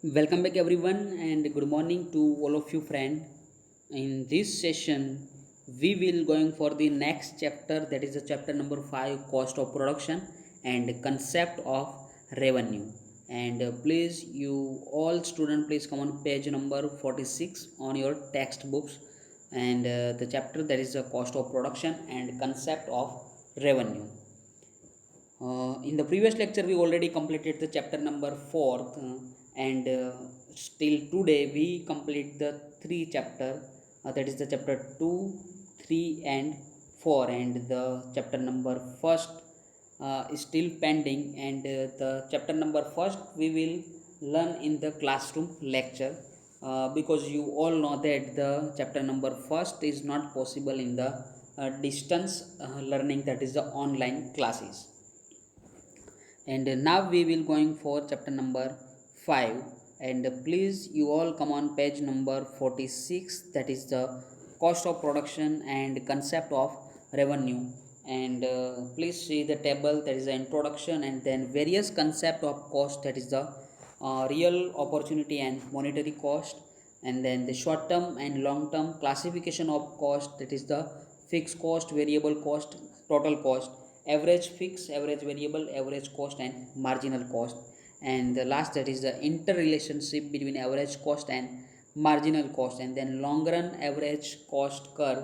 Welcome back everyone and good morning to all of you friend. In this session we will going for the next chapter, that is the chapter number 5, cost of production and concept of revenue. And please you all student, please come on page number 46 on your textbooks, and the chapter that is the cost of production and concept of revenue. In the previous lecture, we already completed the chapter number 4th, and still today we complete the three chapter, that is the chapter 2, 3, and 4, and the chapter number first is still pending, and the chapter number first we will learn in the classroom lecture, because you all know that the chapter number first is not possible in the distance learning, that is the online classes. And now we will going for chapter number 5, and please you all come on page number 46, that is the cost of production and concept of revenue. And please see the table, that is the introduction, and then various concept of cost, that is the real opportunity and monetary cost, and then the short term and long term classification of cost, that is the fixed cost, variable cost, total cost, average fixed, average variable, average cost, and marginal cost. And the last, that is the interrelationship between average cost and marginal cost, and then long run average cost curve,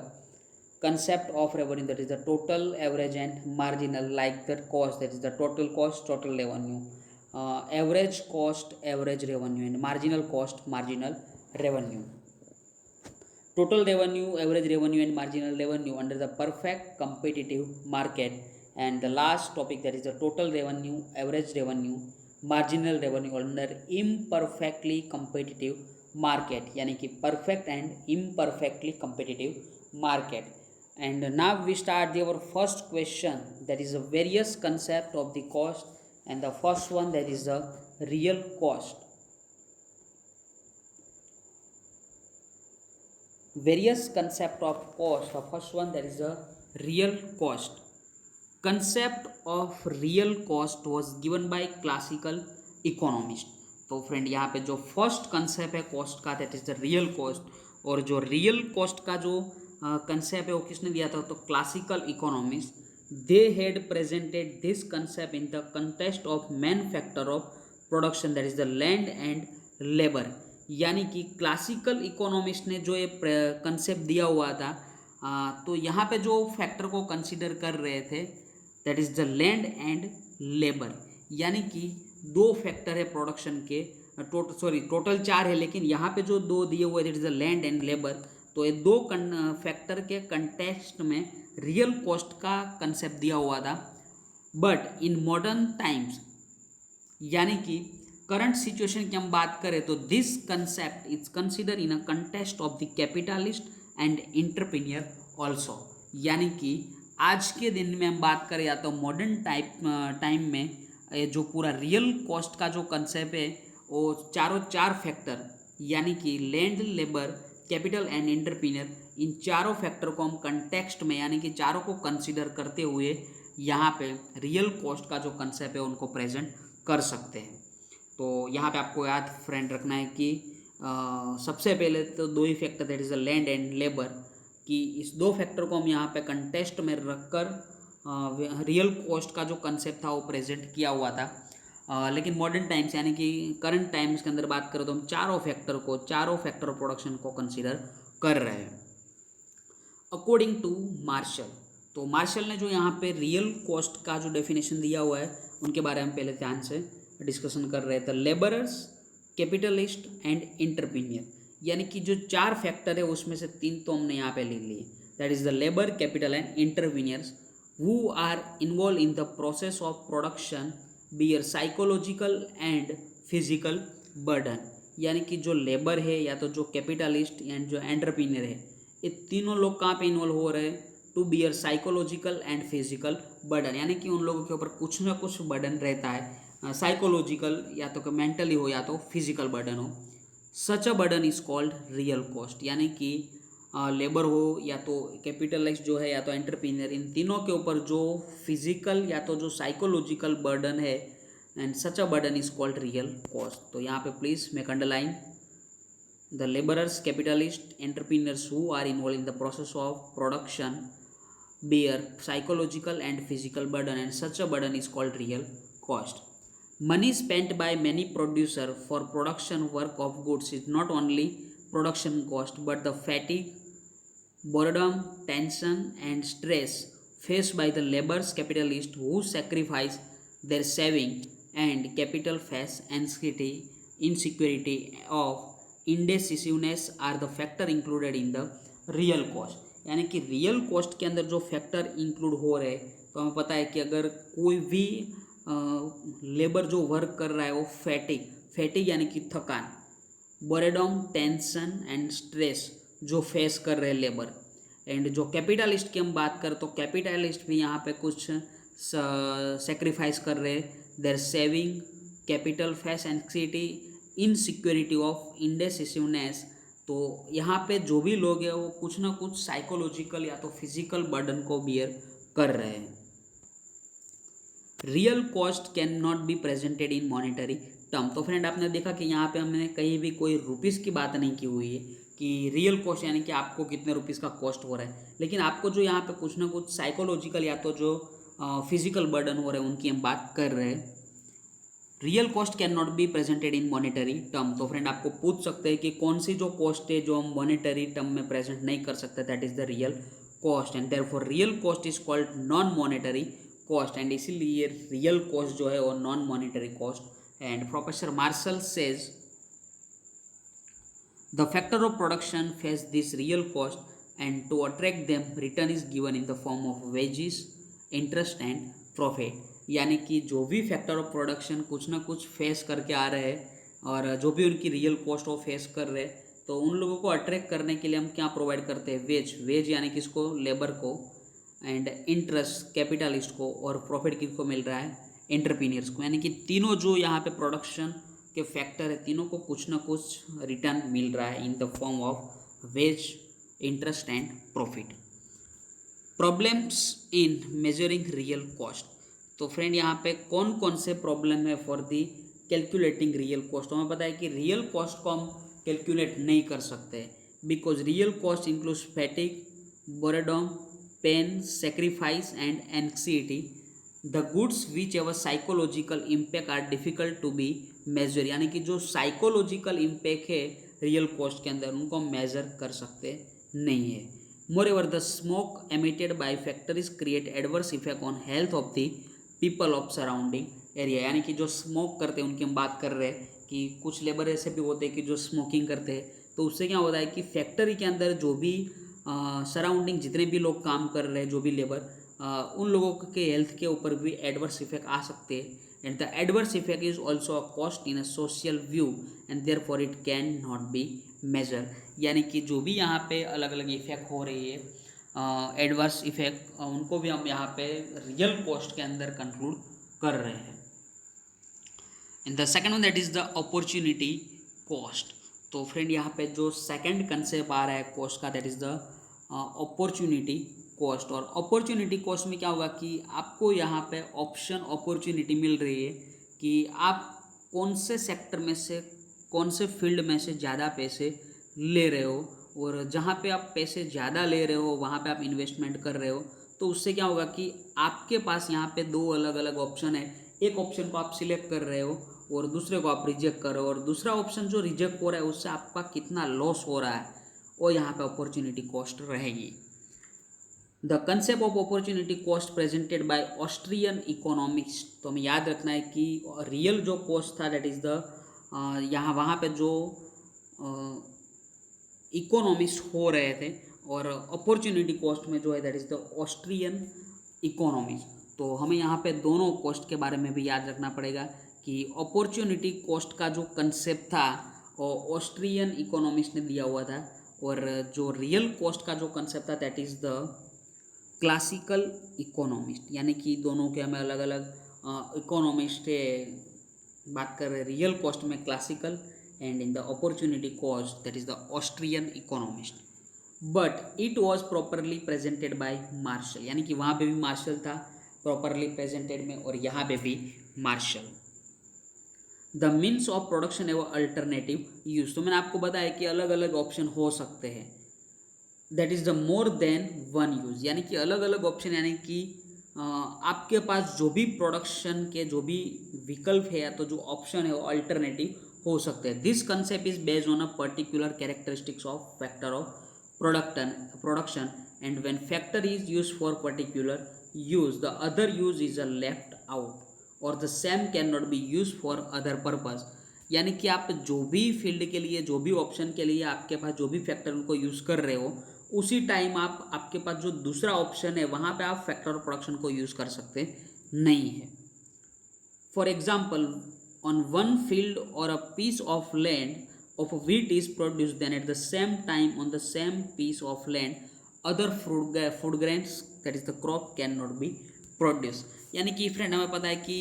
concept of revenue, that is the total, average, and marginal, like that cost, that is the total cost, total revenue, average cost, average revenue, and marginal cost, marginal revenue. Total revenue, average revenue, and marginal revenue under the perfect competitive market. And the last topic, that is the total revenue, average revenue, marginal revenue under imperfectly competitive market, यानी कि perfect and imperfectly competitive market. And now we start our first question, that is the various concept of the cost, and the first one, that is the real cost. Various concept of cost. The first one, that is the real cost. Concept of real cost was given by classical economist. तो friend यहाँ पे जो first concept है cost का, that is the real cost. और जो real cost का जो कंसेप्ट है वो किसने दिया था, तो classical economist. They had presented this concept in the context of main factor of production, that is the land and labour. यानी कि क्लासिकल इकोनॉमिस्ट ने जो ये कंसेप्ट दिया हुआ था, तो यहाँ पे जो फैक्टर को कंसिडर कर रहे थे, that is the land and labour. यानी कि दो फैक्टर है प्रोडक्शन के, टोटल चार है, लेकिन यहाँ पे जो दो दिए हुए, that is the land and labour. तो ये दो फैक्टर के कंटेक्स्ट में रियल कॉस्ट का कंसेप्ट दिया हुआ था. बट इन मॉडर्न टाइम्स, यानी कि करंट सिचुएशन की हम बात करें, तो this concept is consider in a context of the capitalist and entrepreneur also. यानी कि आज के दिन में हम बात करें, या तो मॉडर्न टाइम में जो पूरा रियल कॉस्ट का जो कंसेप्ट है, वो चार फैक्टर, यानी कि land, labour, capital and entrepreneur, इन चारों फैक्टर को हम कंटेक्स्ट में, यानी कि चारों को कंसिडर करते हुए यहाँ पे रियल कॉस्ट का जो कंसेप्ट है उनको प्रेजेंट कर सकते हैं. तो यहाँ पे आपको याद फ्रेंड रखना है कि सबसे पहले तो दो ही factor, that is the land and labour, कि इस दो फैक्टर को हम यहाँ पे कंटेस्ट में रखकर रियल कॉस्ट का जो कंसेप्ट था वो प्रेजेंट किया हुआ था. लेकिन मॉडर्न टाइम्स, यानी कि करंट टाइम्स के अंदर बात करें, तो हम चारों फैक्टर ऑफ प्रोडक्शन को कंसिडर कर रहे हैं अकॉर्डिंग टू मार्शल. तो मार्शल ने जो यहाँ पे रियल कॉस्ट का जो डेफिनेशन दिया हुआ है, उनके बारे में पहले ध्यान से डिस्कशन कर रहे थे. लेबरर्स, कैपिटलिस्ट एंड इंटरप्रेन्योर, यानी कि जो चार फैक्टर है उसमें से तीन तो हमने यहाँ पे लिख लिए, that is the labour, capital and entrepreneurs, who are involve in the process of production bear psychological and physical burden. यानी कि जो लेबर है, या तो जो कैपिटलिस्ट एंड जो एंटरप्रेन्योर है, ये तीनों लोग कहाँ पे इन्वॉल्व हो रहे हैं, to bear psychological and physical burden. यानी कि उन लोगों के ऊपर कुछ ना कुछ बर्डन रहता है, साइकोलॉजिकल या तो मेंटली हो या तो फिजिकल बर्डन हो. Such a burden is called real cost. यानी कि लेबर हो या तो कैपिटलिस्ट जो है या तो एंटरप्रेन्योर, इन तीनों के ऊपर जो फिजिकल या तो जो साइकोलॉजिकल बर्डन है, and such a burden is called real cost. तो यहाँ पे please make underline the laborers, capitalist, entrepreneurs who are involved in the process of production bear psychological and physical burden, and such a burden is called real cost. Money spent by many producers for production work of goods is not only production cost but the fatigue, boredom, tension, and stress faced by the laborers capitalists who sacrifice their saving and capital face anxiety, insecurity of indecisiveness are the factor included in the real cost। यानी कि real cost के अंदर जो factor include हो रहे हैं, तो हमें पता है कि अगर कोई भी लेबर जो वर्क कर रहा है वो फैटिक यानी कि थकान, बोरेडम, टेंशन एंड स्ट्रेस जो फेस कर रहे हैं लेबर, एंड जो कैपिटलिस्ट की हम बात करें तो कैपिटलिस्ट भी यहाँ पे कुछ सेक्रीफाइस कर रहे हैं, their saving, capital face anxiety, insecurity of indecisiveness. तो यहाँ पे जो भी लोग हैं वो कुछ ना कुछ साइकोलॉजिकल या तो फिजिकल बर्डन को बियर कर रहे हैं। Real cost can not be presented in monetary term. तो फ्रेंड आपने देखा कि यहाँ पे हमने कहीं भी कोई रुपीज़ की बात नहीं की हुई है कि रियल कॉस्ट यानी कि आपको कितने रुपीज़ का कॉस्ट हो रहा है, लेकिन आपको जो यहाँ पे कुछ ना कुछ साइकोलॉजिकल या तो जो फिजिकल बर्डन हो रहे हैं उनकी हम बात कर रहे हैं। Real cost can not be presented in monetary term. तो फ्रेंड आपको पूछ सकते हैं कि कौन सी जो कॉस्ट है जो हम मॉनिटरी टर्म में प्रेजेंट नहीं कर सकते, that is the real cost, and therefore real cost is called non monetary cost, and इसीलिए रियल कॉस्ट जो है वो non monetary cost. And professor Marshall says the factor of production face this real cost and to attract them return is given in the form of wages, interest and profit. यानी कि जो भी factor of production कुछ ना कुछ face करके आ रहे हैं और जो भी उनकी रियल कॉस्ट वो फेस कर रहे हैं, तो उन लोगों को अट्रैक्ट करने के लिए हम क्या प्रोवाइड करते हैं, वेज यानी कि इसको लेबर को, एंड इंटरेस्ट कैपिटलिस्ट को, और प्रॉफिट किसको मिल रहा है, एंटरप्रीनियर्स को। यानी कि तीनों जो यहाँ पे प्रोडक्शन के फैक्टर है तीनों को कुछ ना कुछ रिटर्न मिल रहा है इन the form of ways, interest and profit. Problems in measuring real cost. तो फ्रेंड यहाँ पे कौन कौन से प्रॉब्लम है for the calculating real cost. हमें पता है कि रियल कॉस्ट को हम कैलकुलेट नहीं कर सकते because real cost includes fatigue, boredom, pain, sacrifice and anxiety, the goods which ever psychological impact are difficult to be measure. यानी कि जो साइकोलॉजिकल इम्पैक्ट है रियल कॉस्ट के अंदर उनको हम मेजर कर सकते नहीं है। Moreover the smoke emitted by factories create adverse effect on health of the people of surrounding area. यानी कि जो स्मोक करते हैं उनकी हम बात कर रहे हैं कि कुछ लेबर ऐसे भी होते हैं कि जो स्मोकिंग करते हैं, तो उससे क्या होता है कि फैक्ट्री के अंदर जो भी सराउंडिंग जितने भी लोग काम कर रहे हैं, जो भी लेबर, उन लोगों के हेल्थ के ऊपर भी एडवर्स इफेक्ट आ सकते हैं, and the adverse effect is also a cost in a social view and therefore it can not be measure. यानी कि जो भी यहाँ पे अलग अलग इफेक्ट हो रही है एडवर्स इफेक्ट, उनको भी हम यहाँ पे रियल कॉस्ट के अंदर कंक्लूड कर रहे हैं। In the second one that is the opportunity cost. तो फ्रेंड यहाँ पे जो सेकेंड कंसेप्ट आ रहा है कॉस्ट का, that is the opportunity cost. और अपॉर्चुनिटी कॉस्ट में क्या होगा कि आपको यहाँ पे ऑप्शन अपॉर्चुनिटी मिल रही है कि आप कौन से सेक्टर में से, कौन से फील्ड में से ज़्यादा पैसे ले रहे हो, और जहाँ पे आप पैसे ज़्यादा ले रहे हो वहाँ पे आप इन्वेस्टमेंट कर रहे हो। तो उससे क्या होगा कि आपके पास यहाँ पे दो अलग अलग ऑप्शन है, एक ऑप्शन को आप सिलेक्ट कर रहे हो और दूसरे को आप रिजेक्ट कर रहे हो, और दूसरा ऑप्शन जो रिजेक्ट हो रहा है उससे आपका कितना लॉस हो रहा है वो यहाँ पे अपॉर्चुनिटी कॉस्ट रहेगी। The concept of opportunity cost presented by Austrian economics. तो हमें याद रखना है कि रियल जो कॉस्ट था दैट इज़ द यहाँ वहाँ पे जो इकोनॉमिस्ट हो रहे थे, और अपॉर्चुनिटी कॉस्ट में जो है that is the Austrian economist. तो हमें यहाँ पे दोनों कॉस्ट के बारे में भी याद रखना पड़ेगा कि अपॉर्चुनिटी कॉस्ट का जो कंसेप्ट था वो ऑस्ट्रियन इकोनॉमिस्ट ने दिया हुआ था, और जो रियल कॉस्ट का जो कंसेप्ट था that is the classical economist. यानी कि दोनों के हमें अलग अलग इकोनॉमिस्ट बात कर रहे हैं, रियल कॉस्ट में classical and in the opportunity cost that is the Austrian economist, but it was properly presented by Marshall। यानी कि वहाँ पे भी मार्शल था properly presented में, और यहाँ पे भी Marshall. The means of production एवं अल्टरनेटिव यूज। तो मैंने आपको बताया कि अलग अलग ऑप्शन हो सकते हैं, that is the more than one use, यानी कि अलग अलग ऑप्शन, यानी कि आपके पास जो भी प्रोडक्शन के जो भी विकल्प है या तो जो ऑप्शन है वो अल्टरनेटिव हो सकते हैं। This concept is based on a particular characteristics of factor of production and when factor is use for particular use the other use is a left out or the same can not be use for other purpose. यानी कि आप जो भी field के लिए, जो भी option के लिए आपके पास जो भी फैक्टर उनको यूज़ कर रहे हो, उसी टाइम आपके पास जो दूसरा ऑप्शन है वहाँ पे आप फैक्टर ऑफ प्रोडक्शन को यूज़ कर सकते नहीं है। For example, on one field or a piece of land of wheat is produced, then at the same time on the same piece of land other food grains, that is the crop, cannot be produced। यानी कि friend हमें पता है कि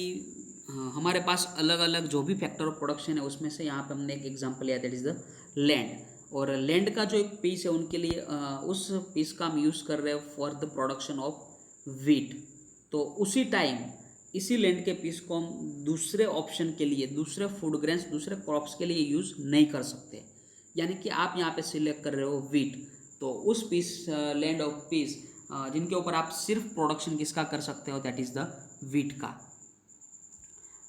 हमारे पास अलग अलग जो भी फैक्टर ऑफ प्रोडक्शन है उसमें से यहाँ पे हमने एक एग्जांपल लिया, दैट इज द लैंड। और लैंड का जो एक पीस है उनके लिए उस पीस का हम यूज़ कर रहे हैं for the production of wheat. तो उसी टाइम इसी लैंड के पीस को हम दूसरे ऑप्शन के लिए, दूसरे फूड ग्रेन्स, दूसरे क्रॉप्स के लिए यूज़ नहीं कर सकते। यानी कि आप यहाँ पे सिलेक्ट कर रहे हो व्हीट, तो उस पीस लैंड ऑफ पीस जिनके ऊपर आप सिर्फ प्रोडक्शन किसका कर सकते हो, दैट इज द व्हीट का।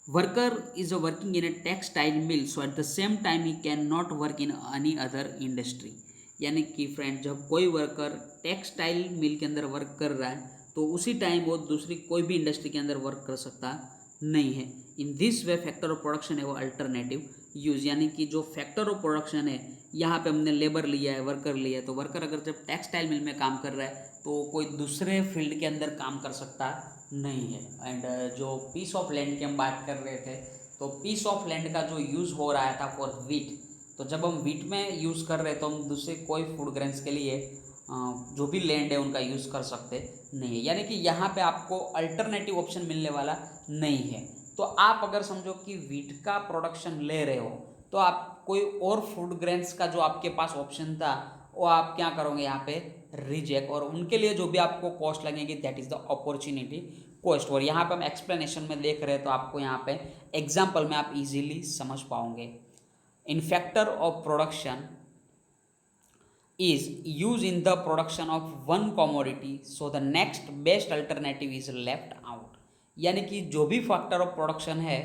Worker is a working in a textile mill, so at the same time he can not work in any other industry. यानी कि फ्रेंड जब कोई वर्कर टेक्सटाइल मिल के अंदर वर्क कर रहा है तो उसी टाइम वो दूसरी कोई भी इंडस्ट्री के अंदर वर्क कर सकता नहीं है। In this way factor of production है वो अल्टरनेटिव यूज। यानी कि जो फैक्टर ऑफ प्रोडक्शन है, यहाँ पे हमने लेबर लिया है, वर्कर लिया है, तो वर्कर अगर जब टेक्सटाइल मिल में काम कर रहा है तो कोई दूसरे फील्ड के अंदर काम कर सकता नहीं है। एंड जो पीस ऑफ लैंड की हम बात कर रहे थे, तो पीस ऑफ लैंड का जो यूज़ हो रहा था फॉर व्हीट, तो जब हम व्हीट में यूज़ कर रहे हैं तो हम दूसरे कोई फूड ग्रेन्स के लिए जो भी लैंड है उनका यूज़ कर सकते नहीं है। यानी कि यहाँ पे आपको अल्टरनेटिव ऑप्शन मिलने वाला नहीं है। तो आप अगर समझो कि व्हीट का प्रोडक्शन ले रहे हो तो आप कोई और फूड ग्रेन्स का जो आपके पास ऑप्शन था वो आप क्या करोगे, यहाँ पे रिजेक्ट, और उनके लिए जो भी आपको कॉस्ट लगेगी that is the opportunity cost. और यहाँ पे हम एक्सप्लेनेशन में देख रहे हैं तो आपको यहाँ पे एग्जाम्पल में आप इजीली समझ पाओगे। इन factor of production is used in the production of one commodity, so the next best alternative is left out। यानी कि जो भी फैक्टर ऑफ प्रोडक्शन है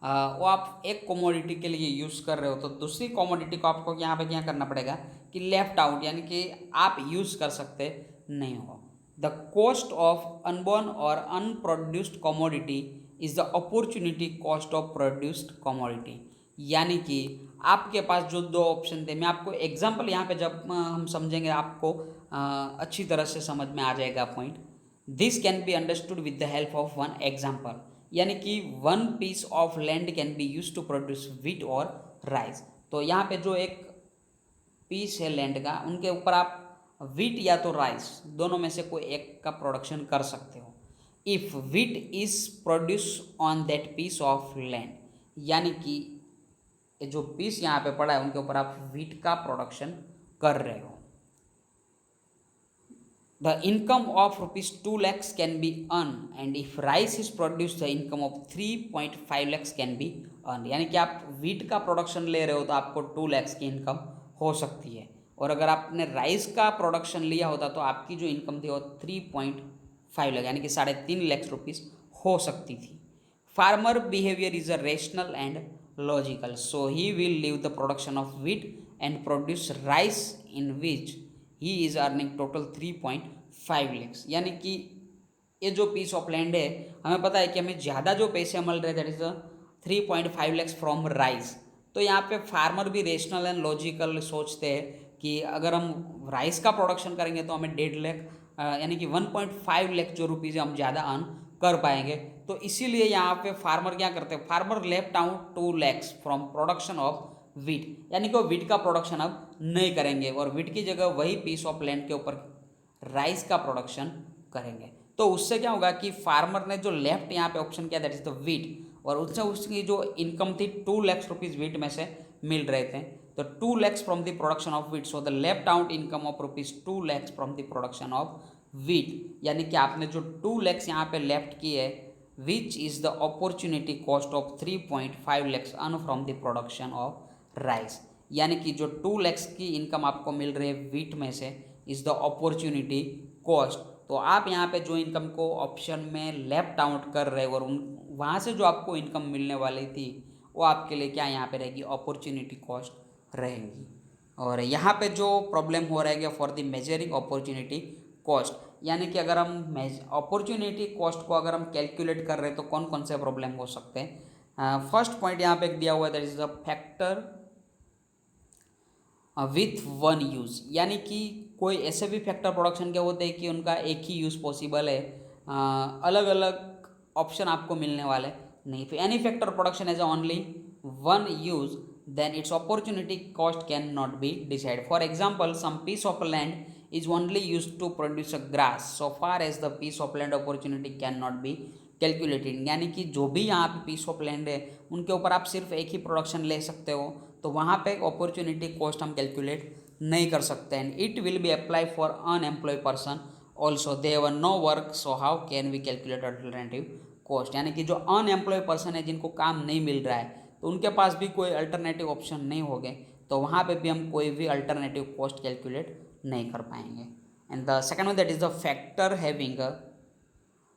वो आप एक कमोडिटी के लिए यूज़ कर रहे हो तो दूसरी कमोडिटी को आपको यहाँ पे क्या करना पड़ेगा कि लेफ्ट आउट, यानी कि आप यूज़ कर सकते नहीं हो। The cost of unborn or unproduced commodity is the opportunity cost of produced commodity. यानी कि आपके पास जो दो ऑप्शन थे, मैं आपको एग्जांपल यहाँ पे जब हम समझेंगे आपको अच्छी तरह से समझ में आ जाएगा point. This can be understood with the help of one example. यानी कि one piece of land can be use to produce wheat और राइस। तो यहाँ पे जो एक पीस है लैंड का, उनके ऊपर आप व्हीट या तो राइस दोनों में से कोई एक का प्रोडक्शन कर सकते हो। If wheat is produce on that piece of land, यानी कि जो पीस यहाँ पे पड़ा है उनके ऊपर आप व्हीट का प्रोडक्शन कर रहे हो। The income of ₹2 lakhs can be earn and if rice is produce the income of 3.5 lakhs can be earn. यानी कि आप व्हीट का प्रोडक्शन ले रहे हो तो आपको 2 lakhs की इनकम हो सकती है, और अगर आपने राइस का प्रोडक्शन लिया होता तो आपकी जो इनकम थी वो 3.5 लाख यानी कि 3.5 लाख रुपीज़ हो सकती थी। Farmer behaviour is a rational and logical, so he will leave the production of wheat and produce rice in which he is earning total 3.5 lakhs। यानी कि ये जो पीस ऑफ लैंड है हमें पता है कि हमें ज़्यादा जो पैसे मिल रहे हैं that is 3.5 lakhs from rice. तो यहाँ पे फार्मर भी रेशनल एंड लॉजिकल सोचते हैं कि अगर हम राइस का प्रोडक्शन करेंगे तो हमें 1.5 लाख यानी कि 1.5 लाख जो रुपीज़ हम ज़्यादा अर्न कर पाएंगे। तो इसीलिए यहाँ पे फार्मर क्या करते हैं, farmer left out 2 lakhs from production of wheat. यानी कि वो व्हीट का प्रोडक्शन अब नहीं करेंगे और व्हीट की जगह वही पीस ऑफ लैंड के ऊपर राइस का प्रोडक्शन करेंगे। तो उससे क्या होगा कि फार्मर ने जो लेफ्ट यहाँ पे ऑप्शन किया दैट इज द व्हीट, और उससे उसकी जो इनकम थी 2 lakhs रुपीज़ व्हीट में से मिल रहे थे, तो 2 lakhs from the production of wheat, so the left out income of ₹2 lakhs from the production of wheat. यानी कि आपने जो 2 lakhs यहाँ पे लेफ्ट की है which is the opportunity cost of 3.5 lakhs earn from the production of rice. यानी कि जो 2 लैक्स की इनकम आपको मिल रही है वीट में से इज़ द अपॉर्चुनिटी कॉस्ट। तो आप यहाँ पे जो इनकम को ऑप्शन में लेफ्ट आउट कर रहे हो और उन वहाँ से जो आपको इनकम मिलने वाली थी वो आपके लिए क्या यहाँ पे रहेगी, अपॉर्चुनिटी कॉस्ट रहेगी। और यहाँ पे जो प्रॉब्लम हो रहेगा for the measuring opportunity cost, यानी कि अगर हम अपॉर्चुनिटी कॉस्ट को अगर हम कैलकुलेट कर रहे हैं तो कौन कौन से प्रॉब्लम हो सकते हैं। फर्स्ट पॉइंट यहाँ पे दिया हुआ है that is the factor with one use, यानी कि कोई ऐसे भी फैक्टर प्रोडक्शन के होते हैं कि उनका एक ही यूज़ पॉसिबल है, अलग अलग ऑप्शन आपको मिलने वाले नहीं। फिर any factor production as only one use then its opportunity cost cannot be decided. For example, some piece of land is only used to produce a grass, so far as the piece of land opportunity cannot be calculated. यानी कि जो भी यहाँ पे piece of land है उनके ऊपर आप सिर्फ एक ही प्रोडक्शन ले सकते हो, तो वहाँ पे अपॉर्चुनिटी कॉस्ट हम कैलकुलेट नहीं कर सकते हैं। It will be apply for unemploy person also, they have no work, so how can we calculate alternative cost. यानी कि जो अनएम्प्लॉय पर्सन है जिनको काम नहीं मिल रहा है तो उनके पास भी कोई अल्टरनेटिव ऑप्शन नहीं हो गए, तो वहाँ पे भी हम कोई भी अल्टरनेटिव कॉस्ट कैलकुलेट नहीं कर पाएंगे। And the second one that is the factor having a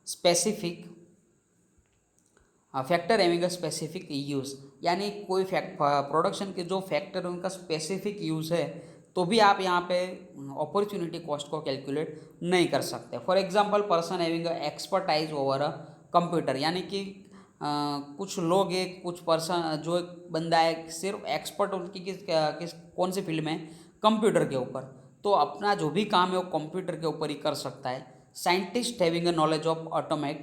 specific factor having a specific use, यानी कोई प्रोडक्शन के जो फैक्टर है उनका स्पेसिफिक यूज़ है तो भी आप यहाँ पे अपॉर्चुनिटी कॉस्ट को कैलकुलेट नहीं कर सकते। For example, person having a expertise over a computer, यानी कि कुछ लोग एक कुछ पर्सन जो एक बंदा है सिर्फ एक्सपर्ट उनकी किस कौन सी फील्ड में, कंप्यूटर के ऊपर, तो अपना जो भी काम है वो कंप्यूटर के ऊपर ही कर सकता है। Scientist having a knowledge of automate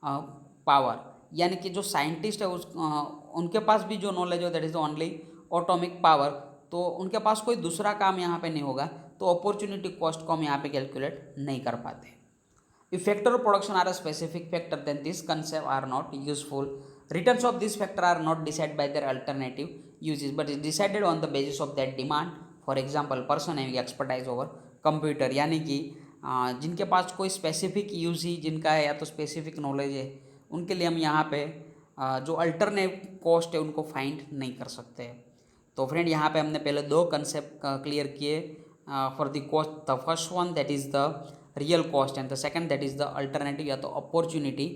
power, यानी कि जो साइंटिस्ट है उनके पास भी जो नॉलेज हो that is only atomic power, तो उनके पास कोई दूसरा काम यहाँ पे नहीं होगा, तो अपॉर्चुनिटी कॉस्ट को हम यहाँ पे कैलकुलेट नहीं कर पाते। If factor of production are a specific factor, then these concepts are not useful. Returns of this factor are not decided by their alternative uses, but is decided on the basis of that demand. For example, person having expertise over computer, यानी कि जिनके पास कोई specific use ही जिनका है या तो specific knowledge है, उनके लिए हम यहाँ पे जो अल्टरनेट कॉस्ट है उनको फाइंड नहीं कर सकते। तो फ्रेंड यहाँ पे हमने पहले दो कंसेप्ट क्लियर किए for the cost. The first one that is the real cost and the second that is the alternative या तो अपॉर्चुनिटी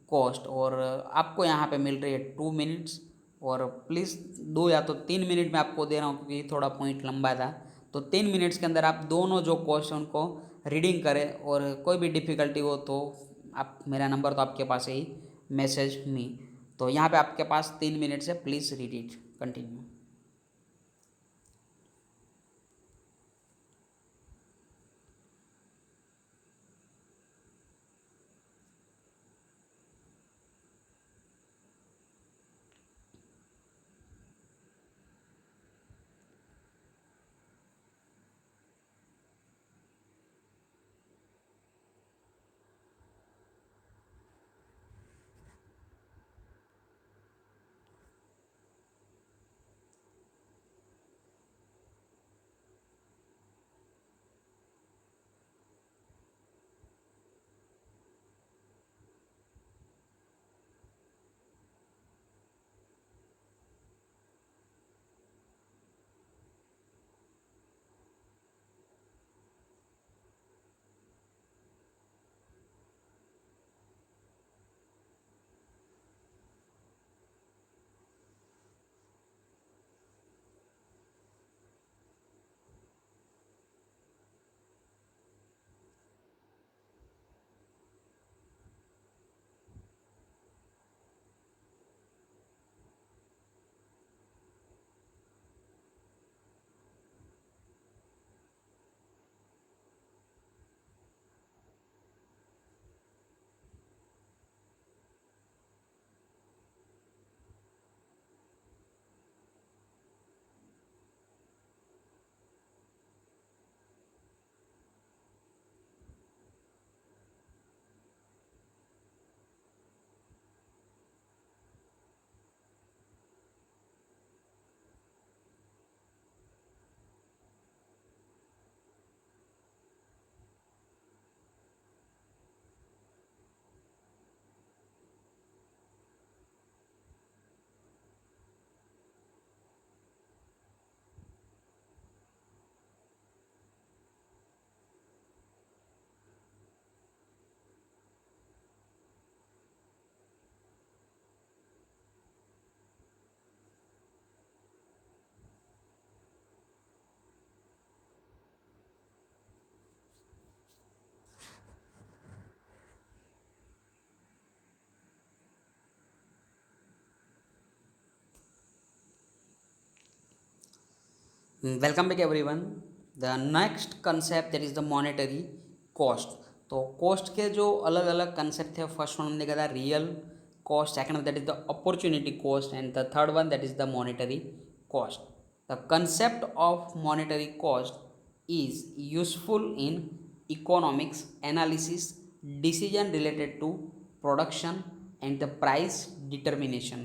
कॉस्ट। और आपको यहाँ पे मिल रही है 2 मिनट्स, और प्लीज़ 2 या तो 3 मिनट में आपको दे रहा हूँ क्योंकि थोड़ा पॉइंट लंबा था, तो 3 मिनट्स के अंदर आप दोनों जो कॉस्ट हैं उनको रीडिंग करें, और कोई भी डिफ़िकल्टी हो तो आप मेरा नंबर तो आपके पास है ही, मैसेज मी। तो यहाँ पे आपके पास 3 मिनट्स है, please read it, continue. Welcome back everyone. The next concept that is the monetary cost. तो कॉस्ट के जो अलग अलग कंसेप्ट थे, फर्स्ट वन हमने देखा था real cost, second that is the opportunity cost and the third one that is the monetary cost. The concept of monetary cost is useful in economics analysis decision related to production and the price determination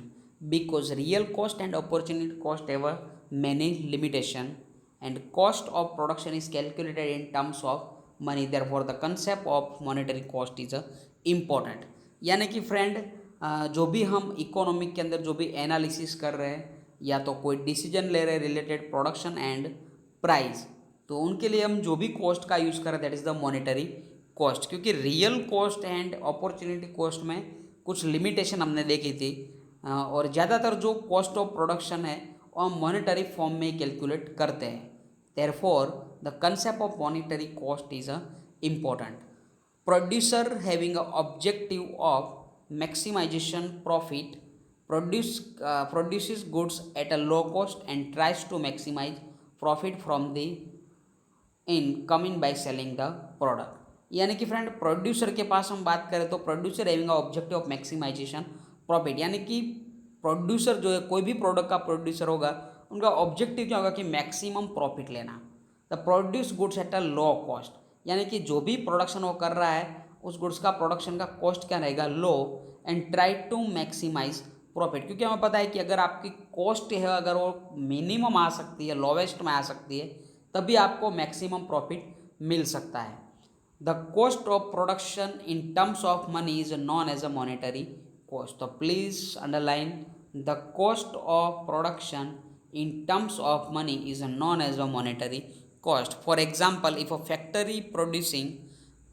because real cost and opportunity cost have a many limitation and cost of production is calculated in terms of money, therefore the concept of monetary cost is important। यानी कि friend जो भी हम economic के अंदर जो भी analysis कर रहे हैं या तो कोई डिसीजन ले रहे हैं रिलेटेड प्रोडक्शन एंड प्राइस, तो उनके लिए हम जो भी कॉस्ट का यूज़ करें that is the monetary cost. क्योंकि real cost and opportunity cost में कुछ लिमिटेशन हमने देखी थी और ज़्यादातर जो कॉस्ट ऑफ प्रोडक्शन है वो हम मॉनेटरी फॉर्म में कैलकुलेट करते हैं। Therefore the concept of monetary cost is important। Producer having a objective of maximization profit produces goods at a low cost and tries to maximize profit from the in coming by selling the product. यानी कि friend producer के पास हम बात करें तो producer having objective of maximisation profit, यानी कि producer जो है कोई भी प्रोडक्ट का प्रोड्यूसर होगा उनका ऑब्जेक्टिव क्या होगा कि मैक्सिमम प्रॉफिट लेना। The produce goods at a low cost, यानी कि जो भी प्रोडक्शन वो कर रहा है उस गुड्स का प्रोडक्शन का कॉस्ट क्या रहेगा low and try to maximise profit. क्योंकि हमें पता है कि अगर आपकी कॉस्ट है अगर वो मिनिमम आ सकती है लोवेस्ट में आ सकती है तभी आपको मैक्सिमम प्रॉफिट मिल सकता है। The cost of production in terms of money is known as a monetary cost. तो please underline the cost of production in terms of money is known as a monetary cost। For example, if a factory producing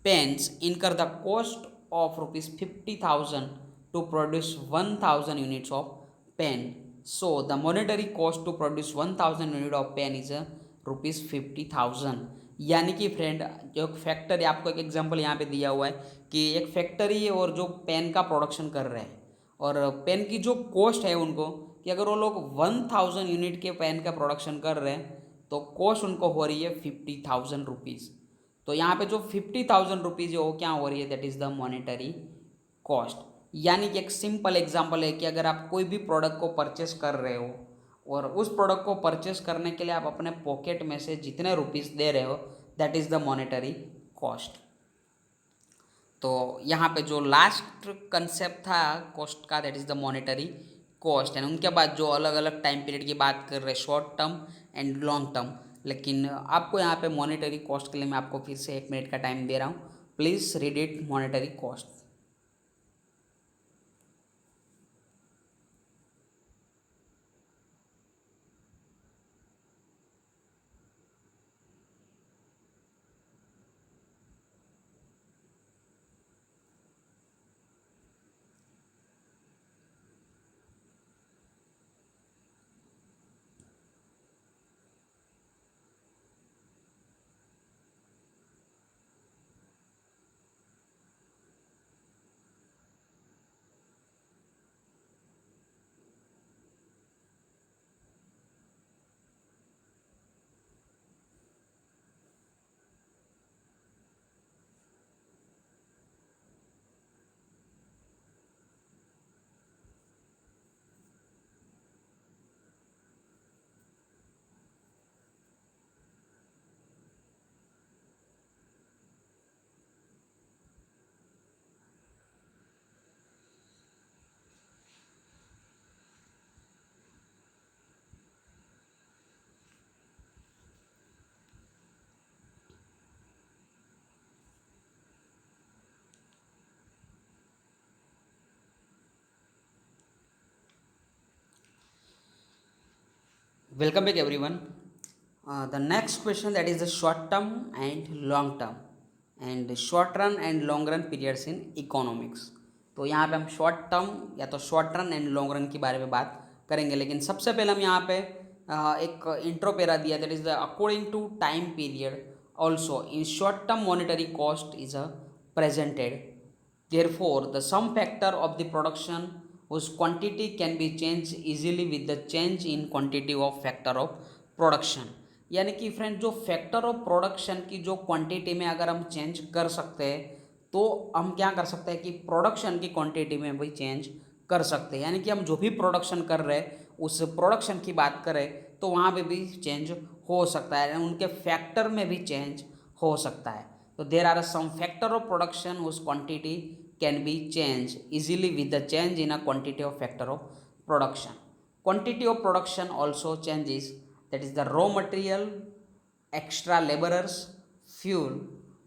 pens incur the cost of rupees 50,000 to produce 1,000 units of pen, so the monetary cost to produce 1,000 unit of pen is a rupees 50,000। यानी कि friend जो factory, आपको एक example यहाँ पे दिया हुआ है कि एक फैक्ट्री है और जो पेन का प्रोडक्शन कर रहे हैं और पेन की जो कॉस्ट है उनको कि अगर वो लोग 1,000 यूनिट के पेन का प्रोडक्शन कर रहे हैं तो कॉस्ट उनको हो रही है 50,000 रुपीज़। तो यहाँ पे जो 50,000 रुपीज़ है वो क्या हो रही है that is the monetary cost. यानी कि एक सिंपल एग्जांपल है कि अगर आप कोई भी प्रोडक्ट को परचेस कर रहे हो और उस प्रोडक्ट को परचेस करने के लिए आप अपने पॉकेट में से जितने रुपीज़ दे रहे हो that is the monetary cost. तो यहाँ पे जो लास्ट कंसेप्ट था कॉस्ट का that is the monetary cost and उनके बाद जो अलग अलग टाइम पीरियड की बात कर रहे हैं short term and long term. लेकिन आपको यहाँ पे मॉनेटरी कॉस्ट के लिए मैं आपको फिर से 1 मिनट का टाइम दे रहा हूँ। Please read it monetary cost. Welcome back everyone। The next question that is the short term and long term and short run and long run periods in economics। तो यहाँ पे हम शॉर्ट टर्म या तो short run and long run के बारे में बात करेंगे, लेकिन सबसे पहले हम यहाँ पे एक इंट्रो पेरा दिया that is the according to time period also in short term monetary cost is presented। Therefore, the sum factor of the production whose quantity can be changed easily with the change in quantity of factor of production। यानी कि friend जो factor of production की जो quantity में अगर हम change कर सकते हैं तो हम क्या कर सकते हैं कि प्रोडक्शन की क्वांटिटी में भी चेंज कर सकते हैं। यानी कि हम जो भी प्रोडक्शन कर रहे हैं उस प्रोडक्शन की बात करें तो वहाँ पे भी चेंज हो सकता है, उनके फैक्टर में भी चेंज हो सकता है। तो there are some factor of production उस quantity can be change easily with the change in a quantity of factor of production. Quantity of production also changes, that is the raw material, extra laborers, fuel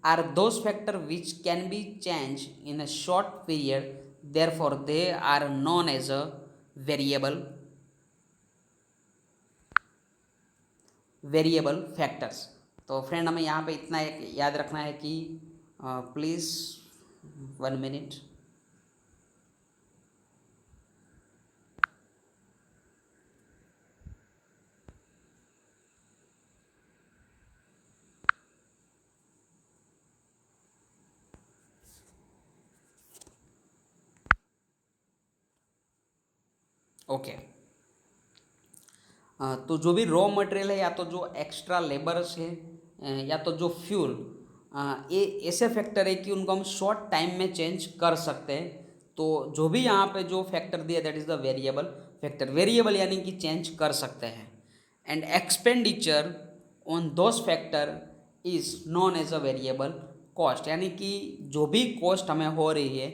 are those factors which can be changed in a short period, therefore they are known as a variable factors। तो friend हमें यहाँ पे इतना एक याद रखना है कि प्लीज़ 1 मिनट। ओके तो जो भी रॉ मटेरियल है या तो जो एक्स्ट्रा लेबर्स है या तो जो फ्यूल, ये ऐसे फैक्टर है कि उनको हम शॉर्ट टाइम में चेंज कर सकते हैं। तो जो भी यहाँ पे जो फैक्टर दिया that is the variable factor. Variable यानी कि चेंज कर सकते हैं। And expenditure on those factor is known as a variable cost. यानी कि जो भी कॉस्ट हमें हो रही है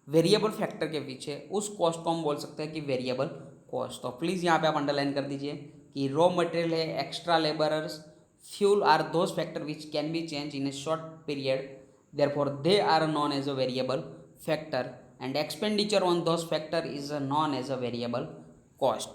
वेरिएबल फैक्टर के पीछे, उस कॉस्ट को हम बोल सकते हैं कि वेरिएबल कॉस्ट। तो प्लीज़ यहाँ पे आप अंडरलाइन कर दीजिए कि रॉ मटेरियल है, extra labourers, fuel are those factor which can be change in a short period, therefore they are known as a variable factor and expenditure on those factor is known as a variable cost.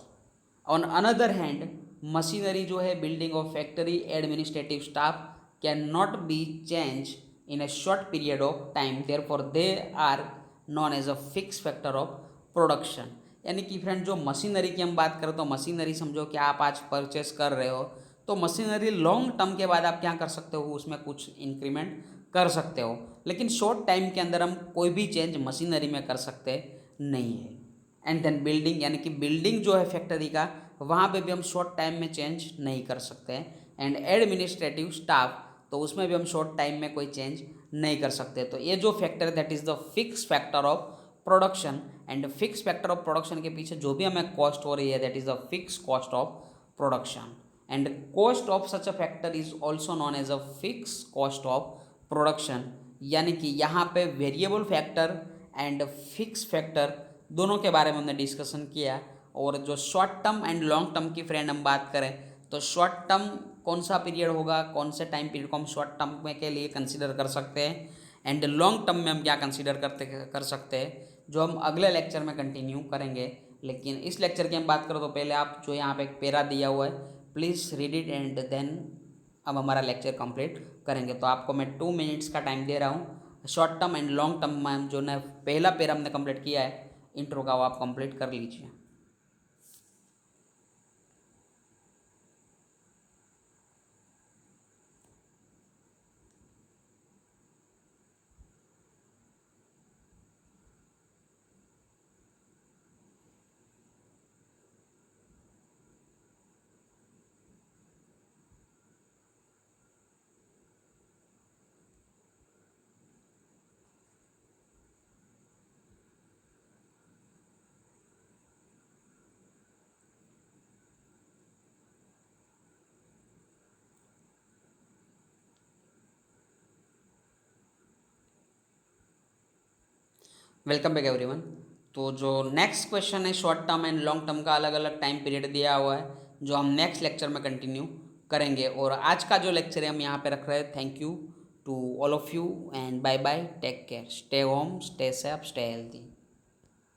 On another hand machinery जो है, building of factory, administrative staff can not be change in a short period of time, therefore they are known as a fix factor of production. यानी कि friend जो machinery की हम बात करें तो मशीनरी समझो कि आप आज परचेस कर रहे हो तो मशीनरी लॉन्ग टर्म के बाद आप क्या कर सकते हो, उसमें कुछ इंक्रीमेंट कर सकते हो, लेकिन शॉर्ट टाइम के अंदर हम कोई भी चेंज मशीनरी में कर सकते नहीं है। एंड देन बिल्डिंग, यानी कि बिल्डिंग जो है फैक्ट्री का, वहाँ पे भी हम शॉर्ट टाइम में चेंज नहीं कर सकते हैं। एंड एडमिनिस्ट्रेटिव स्टाफ, तो उसमें भी हम शॉर्ट टाइम में कोई चेंज नहीं कर सकते। तो ये जो factor that is the fix factor of production. And fix factor of production के पीछे जो भी हमें कॉस्ट हो रही है that is the fix cost of production. And cost of such a factor is also known as a fix cost of production. यानी कि यहाँ पे variable factor and fix factor दोनों के बारे में हमने डिस्कशन किया। और जो short term and long term की फ्रेंड हम बात करें तो शॉर्ट टर्म कौन सा पीरियड होगा, कौन से टाइम पीरियड को हम शॉर्ट टर्म में के लिए कंसिडर कर सकते हैं, एंड लॉन्ग टर्म में हम क्या कंसिडर कर सकते हैं, जो हम अगले लेक्चर में कंटिन्यू करेंगे। लेकिन इस लेक्चर की हम बात करें तो पहले आप जो यहाँ पे एक पैरा दिया हुआ है please read it and then अब हमारा लेक्चर कंप्लीट करेंगे। तो आपको मैं 2 मिनट्स का टाइम दे रहा हूँ। Short term and long term में जो ना पहला पैरा हमने कंप्लीट किया है इंट्रो का, वो आप कंप्लीट कर लीजिए। Welcome back everyone. तो जो नेक्स्ट क्वेश्चन है short term and long term का अलग अलग टाइम पीरियड दिया हुआ है जो हम नेक्स्ट लेक्चर में कंटिन्यू करेंगे। और आज का जो लेक्चर है हम यहाँ पे रख रहे हैं। Thank you to all of you and bye bye, take care, stay home, stay safe, stay healthy.